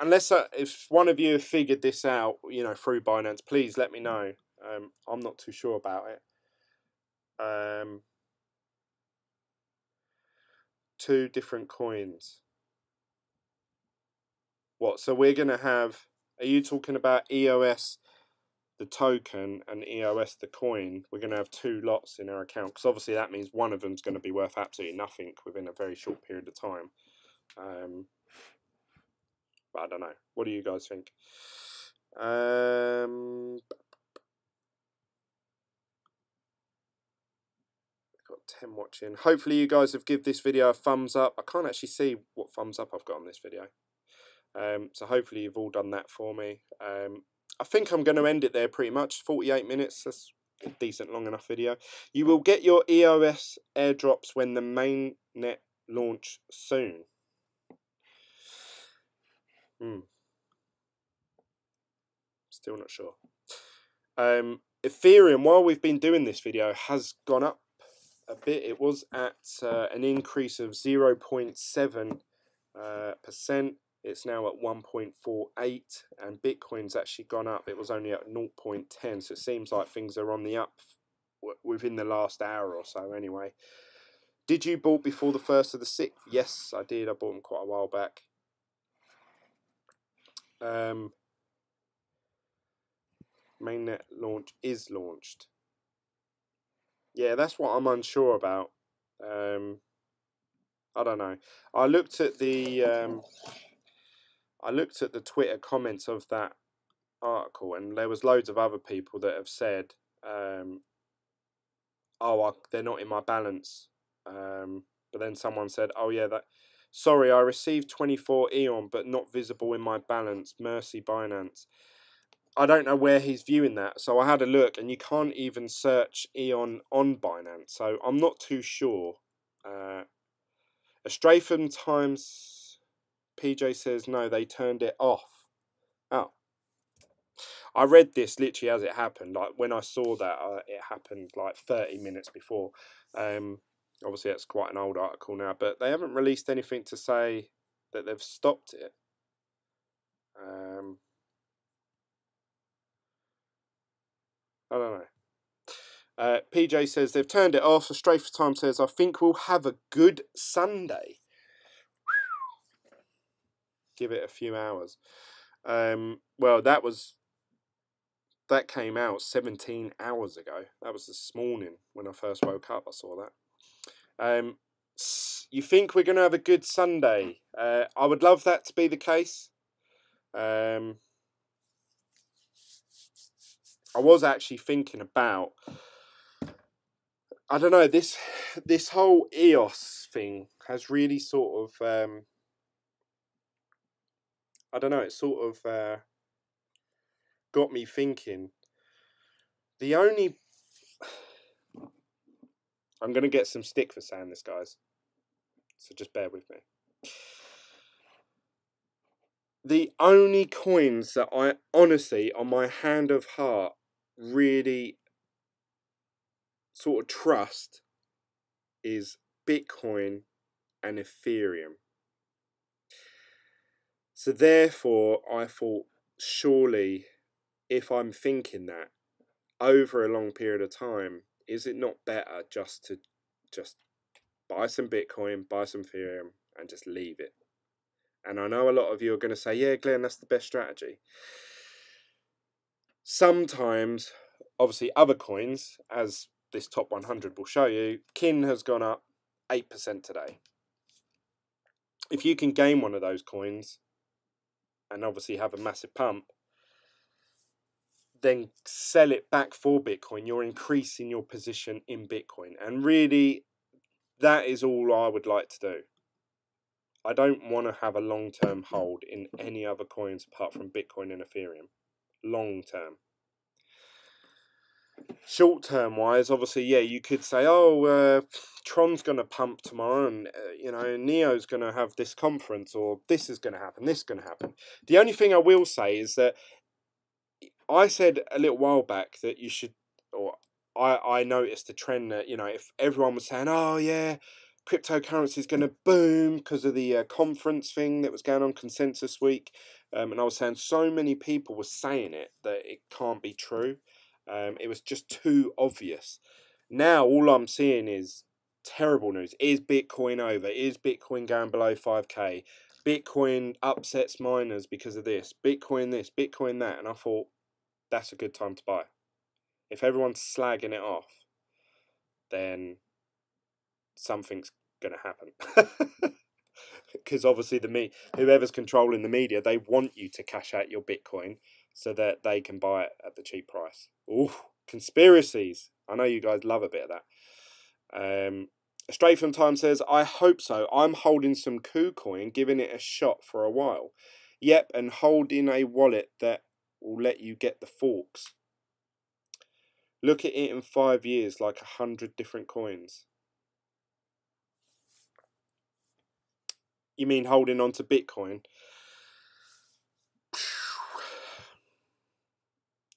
Unless if one of you have figured this out, you know, through Binance, please let me know. I'm not too sure about it. 2 different coins. What? So we're gonna have? Are you talking about EOS, the token, and EOS, the coin? We're gonna have 2 lots in our account, because obviously that means one of them's going to be worth absolutely nothing within a very short period of time. But I don't know. What do you guys think? Got 10 watching. Hopefully you guys have given this video a thumbs up. I can't actually see what thumbs up I've got on this video. So hopefully you've all done that for me. I think I'm going to end it there pretty much. 48 minutes. That's a decent long enough video. You will get your EOS airdrops when the mainnet launch soon. Still not sure. Ethereum, while we've been doing this video, has gone up a bit. It was at an increase of 0.7%. It's now at 1.48, and Bitcoin's actually gone up. It was only at 0.10, so it seems like things are on the up within the last hour or so anyway. Did you bought before the 1st of the 6th? Yes, I did. I bought them quite a while back. Mainnet launch is launched. Yeah, that's what I'm unsure about. I don't know. I looked at the Twitter comments of that article, and there was loads of other people that have said, "Oh, they're not in my balance." But then someone said, "Oh yeah, sorry, I received 24 Eon, but not visible in my balance. Mercy, Binance." I don't know where he's viewing that, so I had a look, and you can't even search Eon on Binance, so I'm not too sure. A Stratham Times PJ says no, they turned it off. Oh, I read this literally as it happened. Like when I saw that, it happened like 30 minutes before. Obviously, that's quite an old article now, but they haven't released anything to say that they've stopped it. I don't know. PJ says they've turned it off. Stray for Time says, I think we'll have a good Sunday. Give it a few hours. Well, that came out 17 hours ago. That was this morning when I first woke up. I saw that. You think we're going to have a good Sunday? I would love that to be the case. I was actually thinking about, I don't know, this whole EOS thing has really sort of, I don't know, it sort of got me thinking. I'm going to get some stick for saying this, guys, so just bear with me. The only coins that I honestly, on my hand of heart, really sort of trust is Bitcoin and Ethereum. So therefore, I thought, surely, if I'm thinking that over a long period of time, is it not better just to buy some Bitcoin, buy some Ethereum, and just leave it? And I know a lot of you are going to say, yeah, Glenn, that's the best strategy. Sometimes, obviously, other coins, as this top 100 will show you, Kin has gone up 8% today. If you can gain one of those coins and obviously have a massive pump, then sell it back for Bitcoin. You're increasing your position in Bitcoin. And really, that is all I would like to do. I don't want to have a long-term hold in any other coins apart from Bitcoin and Ethereum. Long-term. Short-term wise, obviously, yeah, you could say, oh, Tron's going to pump tomorrow, and you know, Neo's going to have this conference, or this is going to happen, this is going to happen. The only thing I will say is that I said a little while back that you should, or I noticed a trend that, you know, if everyone was saying, oh yeah, cryptocurrency is going to boom because of the conference thing that was going on, Consensus Week, and I was saying so many people were saying it that it can't be true. It was just too obvious. Now all I'm seeing is terrible news. Is Bitcoin over? Is Bitcoin going below 5k? Bitcoin upsets miners because of this. Bitcoin this, Bitcoin that. And I thought, that's a good time to buy. If everyone's slagging it off, then something's going to happen. Because obviously whoever's controlling the media, they want you to cash out your Bitcoin so that they can buy it at the cheap price. Ooh, conspiracies. I know you guys love a bit of that. Straight from Time says, I hope so. I'm holding some Kucoin, giving it a shot for a while. Yep, and holding a wallet that will let you get the forks. Look at it in 5 years, like 100 different coins. You mean holding on to Bitcoin?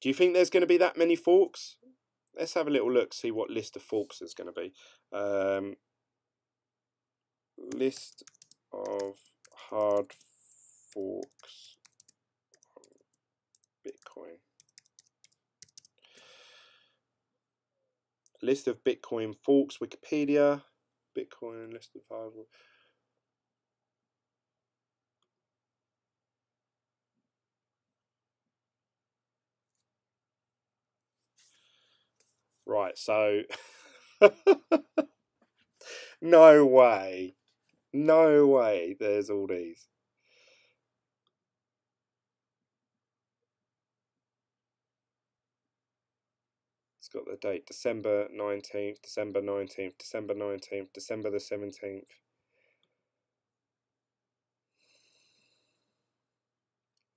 Do you think there's going to be that many forks? Let's have a little look, see what list of forks there's going to be. List of hard forks on Bitcoin. List of Bitcoin forks, Wikipedia. Bitcoin list of hard forks. Right, so no way there's all these. It's got the date December 19th, December 19th, December 19th, December the 17th.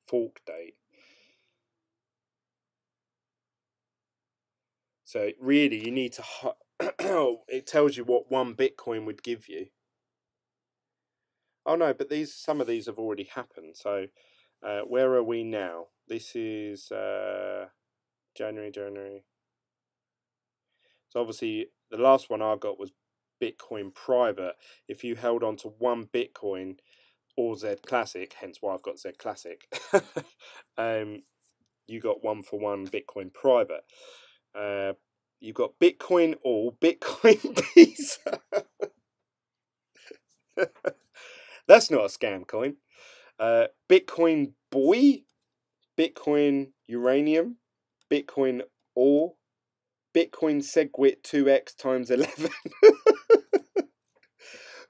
Fork date. So really, you need to. It tells you what one Bitcoin would give you. Oh no, but some of these have already happened. So where are we now? This is January. So obviously the last one I got was Bitcoin private if you held on to one Bitcoin or Z Classic, hence why I've got Z Classic. You got 1-for-1 Bitcoin private. You got Bitcoin all, Bitcoin Visa. That's not a scam coin. Bitcoin Boy, Bitcoin Uranium, Bitcoin Ore, Bitcoin Segwit 2x times 11.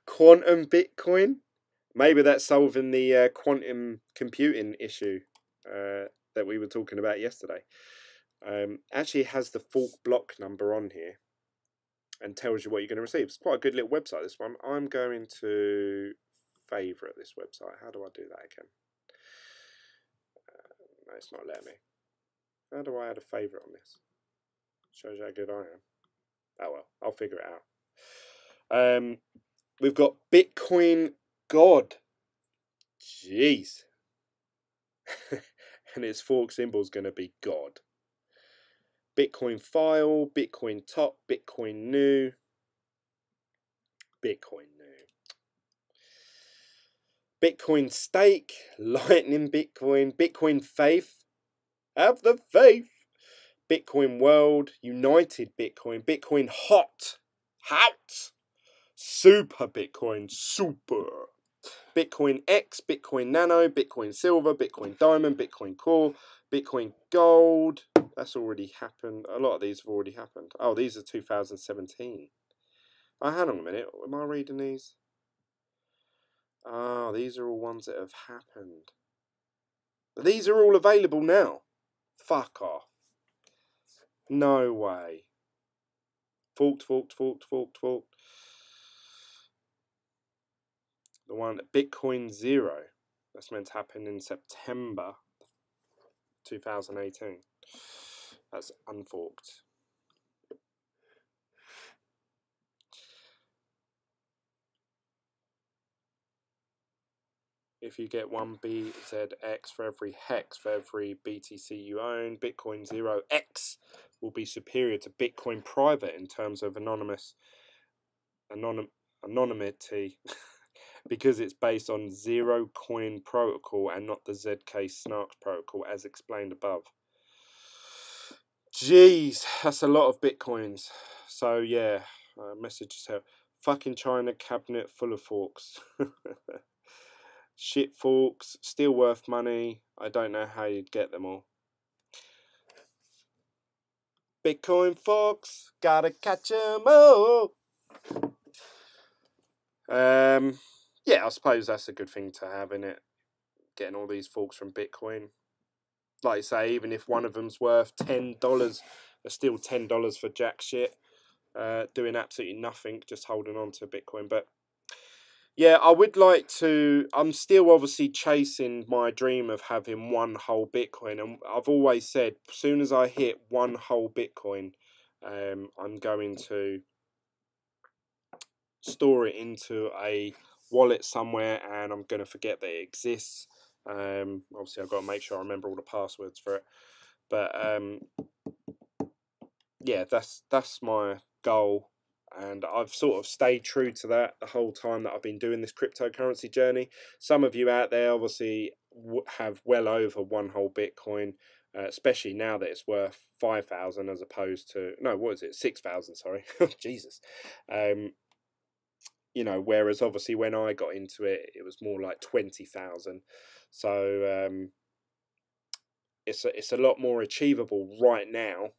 Quantum Bitcoin. Maybe that's solving the quantum computing issue that we were talking about yesterday. Actually has the fork block number on here and tells you what you're going to receive. It's quite a good little website, this one. I'm going to favourite this website. How do I do that again? No, it's not letting me. How do I add a favourite on this? Shows you how good I am. Oh well, I'll figure it out. We've got Bitcoin God. Jeez. And its fork symbol is going to be God. Bitcoin File, Bitcoin Top, Bitcoin New. Bitcoin New. Bitcoin Stake, Lightning Bitcoin, Bitcoin Faith. Have the faith. Bitcoin World, United Bitcoin, Bitcoin Hot. Hot. Super Bitcoin, super. Bitcoin X, Bitcoin Nano, Bitcoin Silver, Bitcoin Diamond, Bitcoin Core, Bitcoin Gold. That's already happened. A lot of these have already happened. Oh, these are 2017. Oh, hang on a minute. Am I reading these? Ah, these are all ones that have happened. These are all available now. Fuck off. No way. Forked. The one Bitcoin Zero. That's meant to happen in September 2018. That's unforked. If you get one BZX for every hex for every BTC you own, Bitcoin Zero X will be superior to Bitcoin Private in terms of anonymity because it's based on Zero Coin Protocol and not the ZK Snarks Protocol as explained above. Jeez, that's a lot of Bitcoins. So yeah, message is here. Fucking China cabinet full of forks. Shit forks, still worth money. I don't know how you'd get them all. Bitcoin forks, gotta catch 'em all. Yeah, I suppose that's a good thing to have, in it. Getting all these forks from Bitcoin. Like I say, even if one of them's worth $10, they're still $10 for jack shit. Doing absolutely nothing, just holding on to Bitcoin. But yeah, I would like to. I'm still obviously chasing my dream of having one whole Bitcoin, and I've always said, as soon as I hit one whole Bitcoin, I'm going to store it into a wallet somewhere, and I'm going to forget that it exists. Obviously, I've got to make sure I remember all the passwords for it. But yeah, that's my goal. And I've sort of stayed true to that the whole time that I've been doing this cryptocurrency journey. Some of you out there obviously have well over one whole Bitcoin, especially now that it's worth 5,000 as opposed to, no, what is it, 6,000, sorry. Jesus. You know, whereas obviously when I got into it, it was more like 20,000. So it's a lot more achievable right now.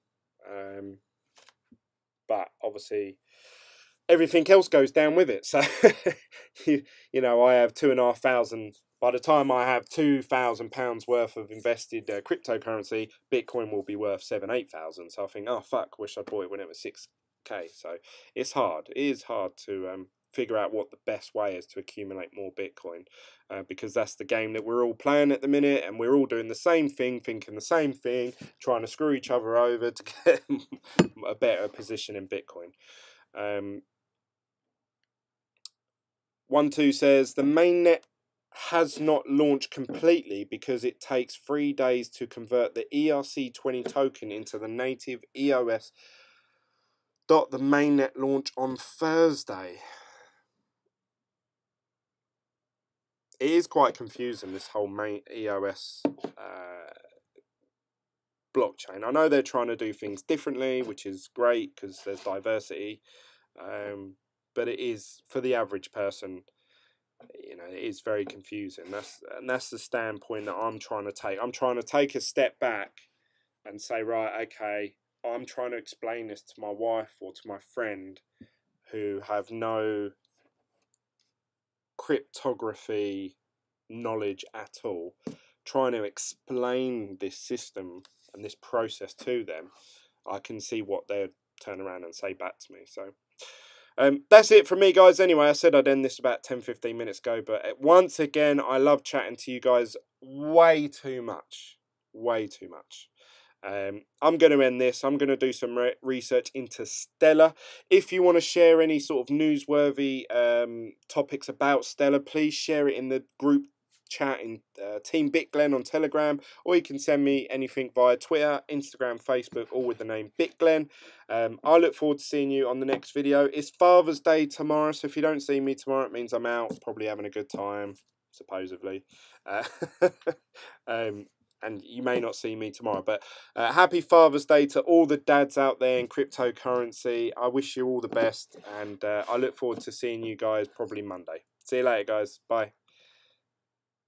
But obviously everything else goes down with it. So, you know, I have 2,500. By the time I have £2,000 worth of invested cryptocurrency, Bitcoin will be worth 7,000-8,000. So I think, oh fuck, wish I bought it when it was 6k. So it's hard. It is hard to figure out what the best way is to accumulate more Bitcoin, because that's the game that we're all playing at the minute, and we're all doing the same thing, thinking the same thing, trying to screw each other over to get a better position in Bitcoin. 12 says the mainnet has not launched completely because it takes 3 days to convert the ERC20 token into the native EOS The mainnet launch on Thursday. It is quite confusing, this whole EOS blockchain. I know they're trying to do things differently, which is great because there's diversity, but it is, for the average person, you know, it is very confusing. That's the standpoint that I'm trying to take. I'm trying to take a step back and say, right, okay, I'm trying to explain this to my wife or to my friend who have no cryptography knowledge at all, trying to explain this system and this process to them. I can see what they'll turn around and say back to me. So that's it from me, guys. Anyway, I said I'd end this about 10-15 minutes ago, but once again, I love chatting to you guys way too much. I'm going to end this. I'm going to do some research into Stellar. If you want to share any sort of newsworthy topics about Stellar, please share it in the group chat in Team BitGlen on Telegram, or you can send me anything via Twitter, Instagram, Facebook, all with the name BitGlen. I look forward to seeing you on the next video. It's Father's Day tomorrow, so if you don't see me tomorrow, it means I'm out, probably having a good time, supposedly. And you may not see me tomorrow, but happy Father's Day to all the dads out there in cryptocurrency. I wish you all the best, and I look forward to seeing you guys probably Monday. See you later, guys. Bye.